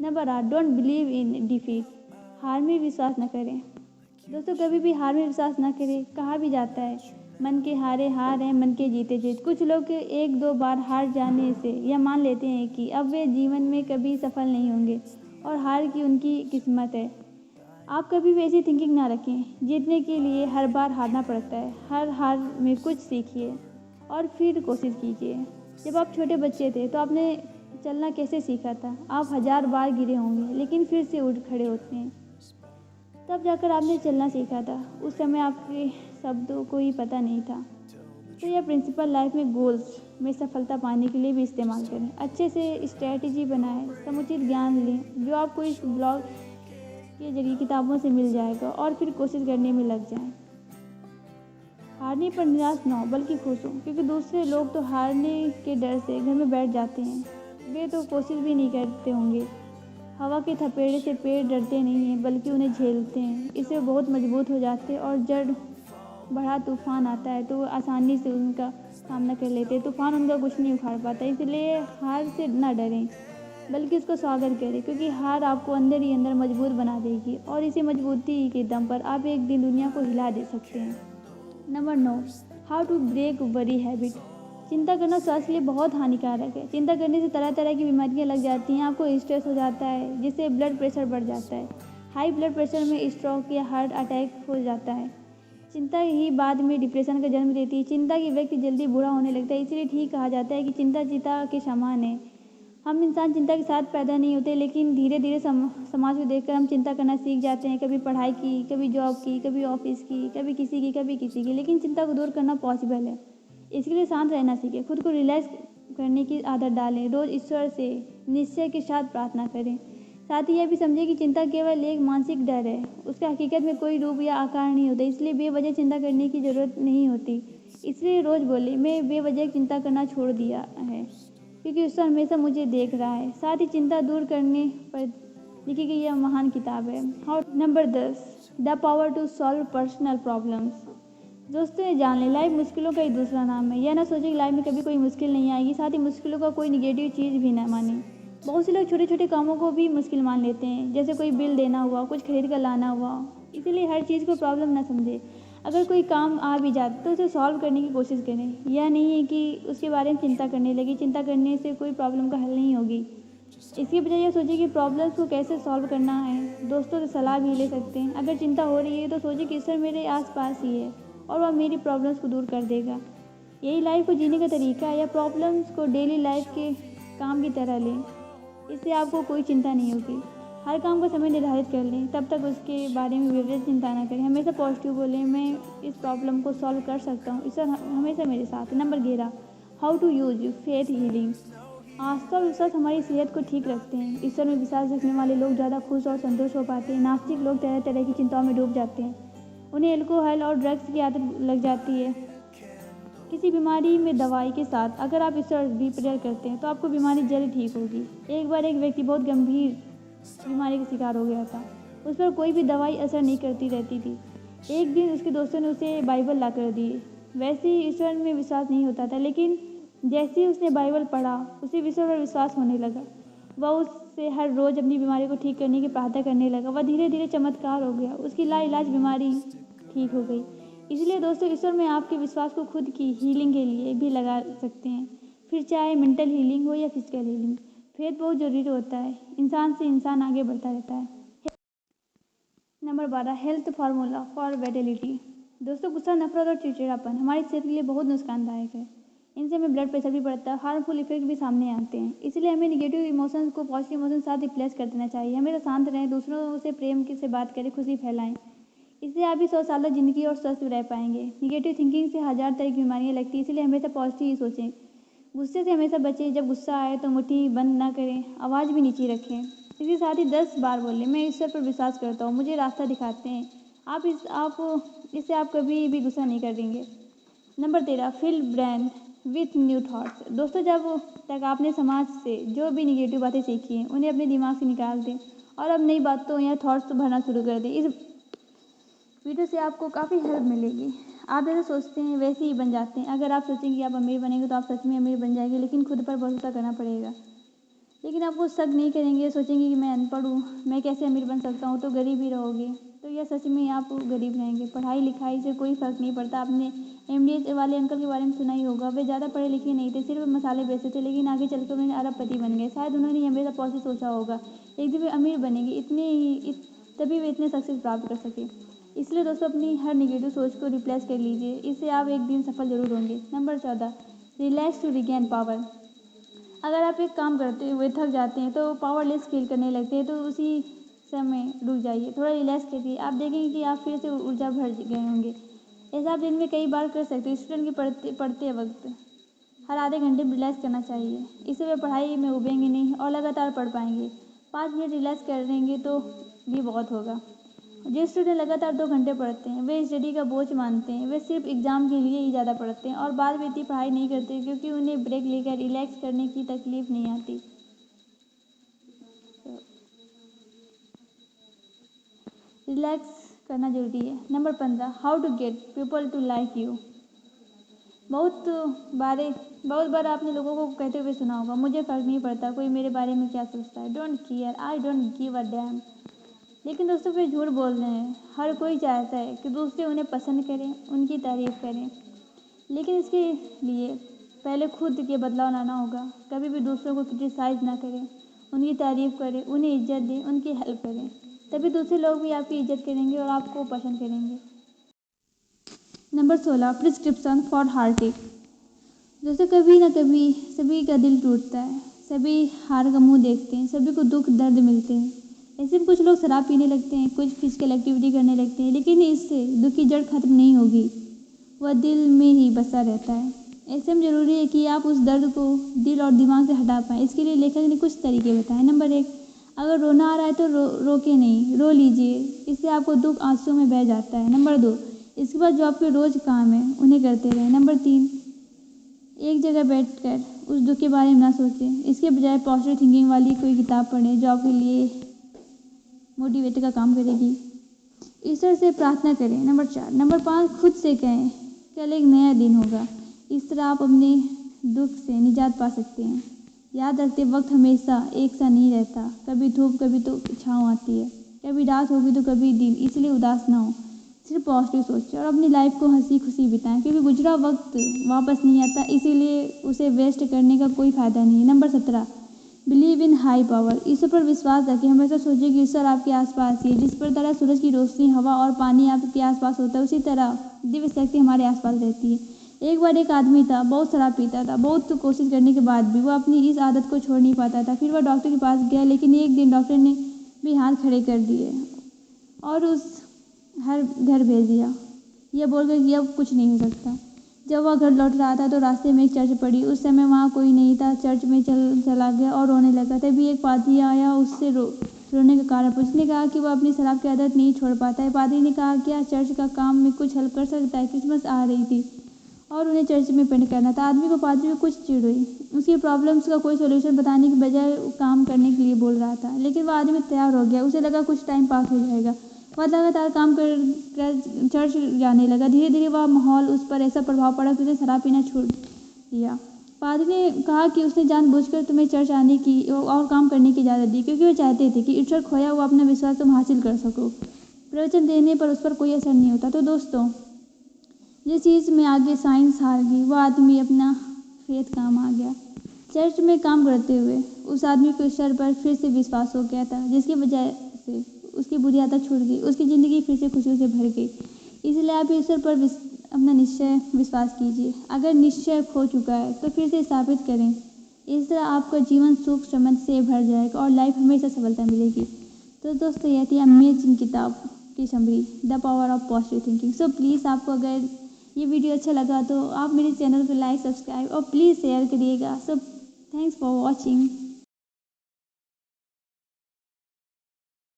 Number 8, don't believe in defeat, हार में विश्वास न करें। दोस्तों कभी भी हार में विश्वास न करें। कहा भी जाता है मन के हारे हार हैं, मन के जीते जीत। कुछ लोग एक दो बार हार जाने से यह मान लेते हैं कि अब वे जीवन में कभी सफल नहीं होंगे और हार की उनकी किस्मत है। आप कभी भी ऐसी थिंकिंग ना रखें। जीतने के लिए हर बार हारना पड़ता है। हर हार में कुछ सीखिए और फिर कोशिश कीजिए। जब आप छोटे बच्चे थे तो आपने चलना कैसे सीखा था? आप 1000 बार गिरे होंगे लेकिन फिर से उठ खड़े होते हैं, तब जाकर आपने चलना सीखा था। उस समय आपके शब्दों को ही पता नहीं था। तो यह प्रिंसिपल लाइफ में गोल्स में सफलता पाने के लिए भी इस्तेमाल करें। अच्छे से स्ट्रैटेजी बनाएं, समुचित ज्ञान लें जो आपको इस ब्लॉग के जरिए किताबों से मिल जाएगा और फिर कोशिश करने में लग जाएं। हारने पर निराश न हो बल्कि खुश हो, क्योंकि दूसरे लोग तो हारने के डर से घर में बैठ जाते हैं। वे तो कोशिश भी नहीं करते होंगे। हवा के थपेड़े से पेड़ डरते नहीं हैं बल्कि उन्हें झेलते हैं। इससे वो बहुत मजबूत हो जाते हैं और जब बड़ा तूफान आता है तो वो आसानी से उनका सामना कर लेते हैं। तूफान उनका कुछ नहीं उखाड़ पाता। इसलिए हार से ना डरें बल्कि उसको स्वागत करें, क्योंकि हार आपको अंदर ही अंदर मजबूत बना देगी और इसी मजबूती के दम पर आप एक दिन दुनिया को हिला दे सकते हैं। Number 9, how to break worry habit. चिंता करना स्वास्थ्य के लिए बहुत हानिकारक है। चिंता करने से तरह तरह की बीमारियां लग जाती हैं। आपको स्ट्रेस हो जाता है जिससे ब्लड प्रेशर बढ़ जाता है। हाई ब्लड प्रेशर में स्ट्रोक या हार्ट अटैक हो जाता है। चिंता ही बाद में डिप्रेशन का जन्म देती है। चिंता की व्यक्ति जल्दी बूढ़ा होने लगता है। इसलिए ठीक कहा जाता है कि चिंता चिता के समान है। हम इंसान चिंता के साथ पैदा नहीं होते, लेकिन धीरे धीरे समाज को देखकर हम चिंता करना सीख जाते हैं। कभी पढ़ाई की, कभी जॉब की, कभी ऑफिस की, कभी किसी की। लेकिन चिंता को दूर करना पॉसिबल है। इसके लिए शांत रहना सीखें, खुद को रिलैक्स करने की आदत डालें, रोज़ ईश्वर से निश्चय के साथ प्रार्थना करें। साथ ही यह भी समझें कि चिंता केवल एक मानसिक डर है, उसका हकीकत में कोई रूप या आकार नहीं होता। इसलिए बेवजह चिंता करने की ज़रूरत नहीं होती। इसलिए रोज़ बोले, मैं बेवजह चिंता करना छोड़ दिया है, क्योंकि ईश्वर हमेशा मुझे देख रहा है। साथ ही चिंता दूर करने पर लिखी गई यह महान किताब है। और number 10, the power to solve personal problems. दोस्तों ये जान लें, लाइफ मुश्किलों का ही दूसरा नाम है। यह ना सोचें कि लाइफ में कभी कोई मुश्किल नहीं आएगी। साथ ही मुश्किलों का कोई निगेटिव चीज़ भी ना माने। बहुत से लोग छोटे छोटे कामों को भी मुश्किल मान लेते हैं, जैसे कोई बिल देना हुआ, कुछ खरीद कर लाना हुआ। इसीलिए हर चीज़ को प्रॉब्लम ना समझें। अगर कोई काम आ भी जाता तो उसे सॉल्व करने की कोशिश करें। यह नहीं है कि उसके बारे में चिंता करने लगे। चिंता करने से कोई प्रॉब्लम का हल नहीं होगी। इसकी बजाय यह सोचिए कि प्रॉब्लम्स को कैसे सॉल्व करना है। दोस्तों से सलाह भी ले सकते हैं। अगर चिंता हो रही है तो सोचिए कि ईश्वर मेरे आसपास ही है और वह मेरी प्रॉब्लम्स को दूर कर देगा। यही लाइफ को जीने का तरीका है। या प्रॉब्लम्स को डेली लाइफ के काम की तरह लें, इससे आपको कोई चिंता नहीं होगी। हर काम का समय निर्धारित कर लें, तब तक उसके बारे में विपरीत चिंता न करें। हमेशा पॉजिटिव बोलें, मैं इस प्रॉब्लम को सॉल्व कर सकता हूँ, ईश्वर हमेशा मेरे साथ है। Number 11, how to use faith healing. आस्था और विश्वास हमारी सेहत को ठीक रखते हैं। ईश्वर में विश्वास रखने वाले लोग ज़्यादा खुश और संतुष्ट हो पाते हैं। नास्तिक लोग तरह तरह की चिंताओं में डूब जाते हैं। उन्हें अल्कोहल और ड्रग्स की आदत लग जाती है। किसी बीमारी में दवाई के साथ अगर आप ईश्वर भी प्रेयर करते हैं तो आपको बीमारी जल्द ठीक होगी। एक बार एक व्यक्ति बहुत गंभीर बीमारी का शिकार हो गया था। उस पर कोई भी दवाई असर नहीं करती रहती थी। एक दिन उसके दोस्तों ने उसे बाइबल ला कर दी। वैसे ही ईश्वर में विश्वास नहीं होता था, लेकिन जैसे ही उसने बाइबल पढ़ा उसे ईश्वर पर विश्वास होने लगा। वह उससे हर रोज़ अपनी बीमारी को ठीक करने की प्रार्थना करने लगा। वह धीरे धीरे चमत्कार हो गया। उसकी लाइलाज बीमारी ठीक हो गई। इसलिए दोस्तों, ईश्वर में आपके विश्वास को खुद की हीलिंग के लिए भी लगा सकते हैं। फिर चाहे मेंटल हीलिंग हो या फिजिकल हीलिंग, फेथ बहुत ज़रूरी होता है। इंसान से इंसान आगे बढ़ता रहता है। Number 12, health formula for Vitality. दोस्तों गुस्सा, नफरत और चिड़चिड़ापन हमारी सेहत के लिए बहुत नुकसानदायक है। इनसे हमें ब्लड प्रेशर भी बढ़ता है, हार्मफुल इफेक्ट भी सामने आते हैं। इसलिए हमें निगेटिव इमोशंस को पॉजिटिव इमोशंस साथ रिप्लेस कर देना चाहिए। हमें तो शांत रहें, दूसरों से प्रेम से बात करें, खुशी फैलाएं। इससे आप भी 100 साल तक जिंदगी और स्वस्थ रह पाएंगे। निगेटिव थिंकिंग से 1000 तरह की बीमारियां लगती हैं। इसलिए हमेशा पॉजिटिव ही सोचें। गुस्से से हमेशा बचें। जब गुस्सा आए तो मुट्ठी बंद ना करें, आवाज़ भी नीची रखें। इसके साथ ही 10 बार बोलें, मैं ईश्वर पर विश्वास करता हूँ, मुझे रास्ता दिखाते हैं। इससे आप कभी भी गुस्सा नहीं करेंगे। Number 13, fill brain with new thoughts. दोस्तों जब तक आपने समाज से जो भी निगेटिव बातें सीखी हैं उन्हें अपने दिमाग से निकाल दें और अब नई बातों या थॉट्स भरना शुरू कर दें। इस वीडियो से आपको काफ़ी हेल्प मिलेगी। आप जैसे सोचते हैं वैसे ही बन जाते हैं। अगर आप सोचेंगे कि आप अमीर बनेंगे तो आप सच में अमीर बन जाएंगे, लेकिन खुद पर भरोसा करना पड़ेगा। लेकिन आप वो शक नहीं करेंगे, सोचेंगे कि मैं अनपढ़ हूँ, मैं कैसे अमीर बन सकता हूँ, तो गरीब ही रहोगे। तो यह सच में आप गरीब रहेंगे। पढ़ाई लिखाई से कोई फ़र्क नहीं पड़ता। आपने एमडीएस वाले अंकल के बारे में सुना ही होगा। वे ज़्यादा पढ़े लिखे नहीं थे, सिर्फ मसाले बेचते थे, लेकिन आगे चलकर उन्होंने अरबपति बन गए। शायद उन्होंने हमेशा पॉजिटिव सोचा होगा, एक दिन वे अमीर बनेंगे, तभी वे इतने सक्सेस प्राप्त कर सके। इसलिए दोस्तों अपनी हर नेगेटिव सोच को रिप्लेस कर लीजिए, इससे आप एक दिन सफल जरूर होंगे। Number 14, relax to regain power. अगर आप एक काम करते हुए थक जाते हैं तो पावरलेस फील करने लगते हैं, तो उसी समय रुक जाइए, थोड़ा रिलैक्स करिए। आप देखेंगे कि आप फिर से ऊर्जा भर गए होंगे। ऐसा आप दिन में कई बार कर सकते हैं। स्टूडेंट की पढ़ते वक्त हर आधे घंटे में रिलैक्स करना चाहिए। इससे वे पढ़ाई में उबेंगे नहीं और लगातार पढ़ पाएंगे। 5 मिनट रिलैक्स करेंगे तो भी बहुत होगा। जो स्टूडेंट लगातार 2 घंटे पढ़ते हैं वे स्टडी का बोझ मानते हैं। वे सिर्फ एग्ज़ाम के लिए ही ज़्यादा पढ़ते हैं और बाद में इतनी पढ़ाई नहीं करते, क्योंकि उन्हें ब्रेक लेकर रिलैक्स करने की तकलीफ नहीं आती। रिलैक्स करना ज़रूरी है। Number 15, how to get people to like you. बहुत बहुत बार आपने लोगों को कहते हुए सुना होगा, मुझे फ़र्क नहीं पड़ता कोई मेरे बारे में क्या सोचता है, don't care, I don't give a dam. लेकिन दोस्तों वे झूठ बोल रहे हैं। हर कोई चाहता है कि दूसरे उन्हें पसंद करें, उनकी तारीफ़ करें, लेकिन इसके लिए पहले खुद के बदलाव लाना होगा। कभी भी दूसरों को क्रिटिसाइज़ ना करें, उनकी तारीफ़ करें, उन्हें इज्जत दें, उनकी हेल्प करें, तभी दूसरे लोग भी आपकी इज्जत करेंगे और आपको पसंद करेंगे। Number 16, prescription for heart. दोस्तों कभी ना कभी सभी का दिल टूटता है, सभी हार का मुंह देखते हैं, सभी को दुख दर्द मिलते हैं। ऐसे में कुछ लोग शराब पीने लगते हैं, कुछ फिजिकल एक्टिविटी करने लगते हैं, लेकिन इससे दुख की जड़ खत्म नहीं होगी, वह दिल में ही बसा रहता है। ऐसे में ज़रूरी है कि आप उस दर्द को दिल और दिमाग से हटा पाएँ। इसके लिए लेखक ने कुछ तरीके बताए। नंबर 1, अगर रोना आ रहा है तो रोके नहीं, रो लीजिए, इससे आपको दुख आंसू में बह जाता है। नंबर 2, इसके बाद जो आपके रोज़ काम है उन्हें करते रहें। नंबर 3, एक जगह बैठकर उस दुख के बारे में ना सोचें, इसके बजाय पॉजिटिव थिंकिंग वाली कोई किताब पढ़ें जो आपके लिए मोटिवेट का काम करेगी। ईश्वर से प्रार्थना करें। नंबर 5, खुद से कहें कल एक नया दिन होगा। इस तरह आप अपने दुख से निजात पा सकते हैं। याद रखते वक्त हमेशा एक सा नहीं रहता, कभी धूप कभी तो छाँव आती है, कभी रात होगी तो कभी दिन, इसलिए उदास ना हो, सिर्फ पॉजिटिव सोचें और अपनी लाइफ को हंसी खुशी बिताएं, क्योंकि गुजरा वक्त वापस नहीं आता, इसीलिए उसे वेस्ट करने का कोई फ़ायदा नहीं है। Number 17, believe in high power. ईश्वर पर विश्वास रखें। हमेशा सोचिए कि ईश्वर आपके आसपास ही है। जिस पर तरह सूरज की रोशनी, हवा और पानी आपके आसपास होता है, उसी तरह दिव्य शक्ति हमारे आसपास रहती है। एक बार एक आदमी था, बहुत शराब पीता था। बहुत कोशिश करने के बाद भी वो अपनी इस आदत को छोड़ नहीं पाता था। फिर वह डॉक्टर के पास गया, लेकिन एक दिन डॉक्टर ने भी हाथ खड़े कर दिए और उस घर भेज दिया, यह बोलकर कि अब कुछ नहीं हो सकता। जब वह घर लौट रहा था तो रास्ते में एक चर्च पड़ी। उस समय वहाँ कोई नहीं था। चर्च में चला गया और रोने लगा। तभी एक पादरी आया, उससे रोने का कारण पूछा। उसने कहा कि वह अपनी शराब की आदत नहीं छोड़ पाता है। पादरी ने कहा, क्या चर्च का काम में कुछ हेल्प कर सकता है? क्रिसमस आ रही थी और उन्हें चर्च में पेंट करना था। आदमी को पादरी में कुछ चिढ़ हुई। उसकी प्रॉब्लम्स का कोई सोल्यूशन बताने की बजाय काम करने के लिए बोल रहा था, लेकिन वह आदमी तैयार हो गया। उसे लगा कुछ टाइम पास हो जाएगा। वह लगातार काम कर चर्च जाने लगा। धीरे धीरे वह माहौल उस पर ऐसा प्रभाव पड़ा कि उसने शराब पीना छोड़ दिया। पादरी ने कहा कि उसने जानबूझकर तुम्हें चर्च आने की और काम करने की इजाज़त दी, क्योंकि वह चाहते थे कि ईश्वर खोया हुआ अपना विश्वास तुम हासिल कर सको। प्रवचन देने पर उस पर कोई असर नहीं होता। तो दोस्तों, जिस चीज़ में आगे साइंस हार गई, वह आदमी अपना फेथ काम आ गया। चर्च में काम करते हुए उस आदमी को ईश्वर पर फिर से विश्वास हो गया था, जिसकी वजह से उसकी बुरी आदत छूट गई। उसकी ज़िंदगी फिर से खुशियों से भर गई। इसलिए आप ईश्वर पर अपना निश्चय विश्वास कीजिए। अगर निश्चय खो चुका है तो फिर से स्थापित करें। इस तरह आपका जीवन सुख समृद्धि से भर जाएगा और लाइफ हमेशा सफलता मिलेगी। तो दोस्तों, यह थी अमेजिंग किताब की summary, the power of positive thinking. So please, आपको अगर ये वीडियो अच्छा लगा तो आप मेरे चैनल को लाइक, सब्सक्राइब और प्लीज़ शेयर करिएगा। So thanks for watching.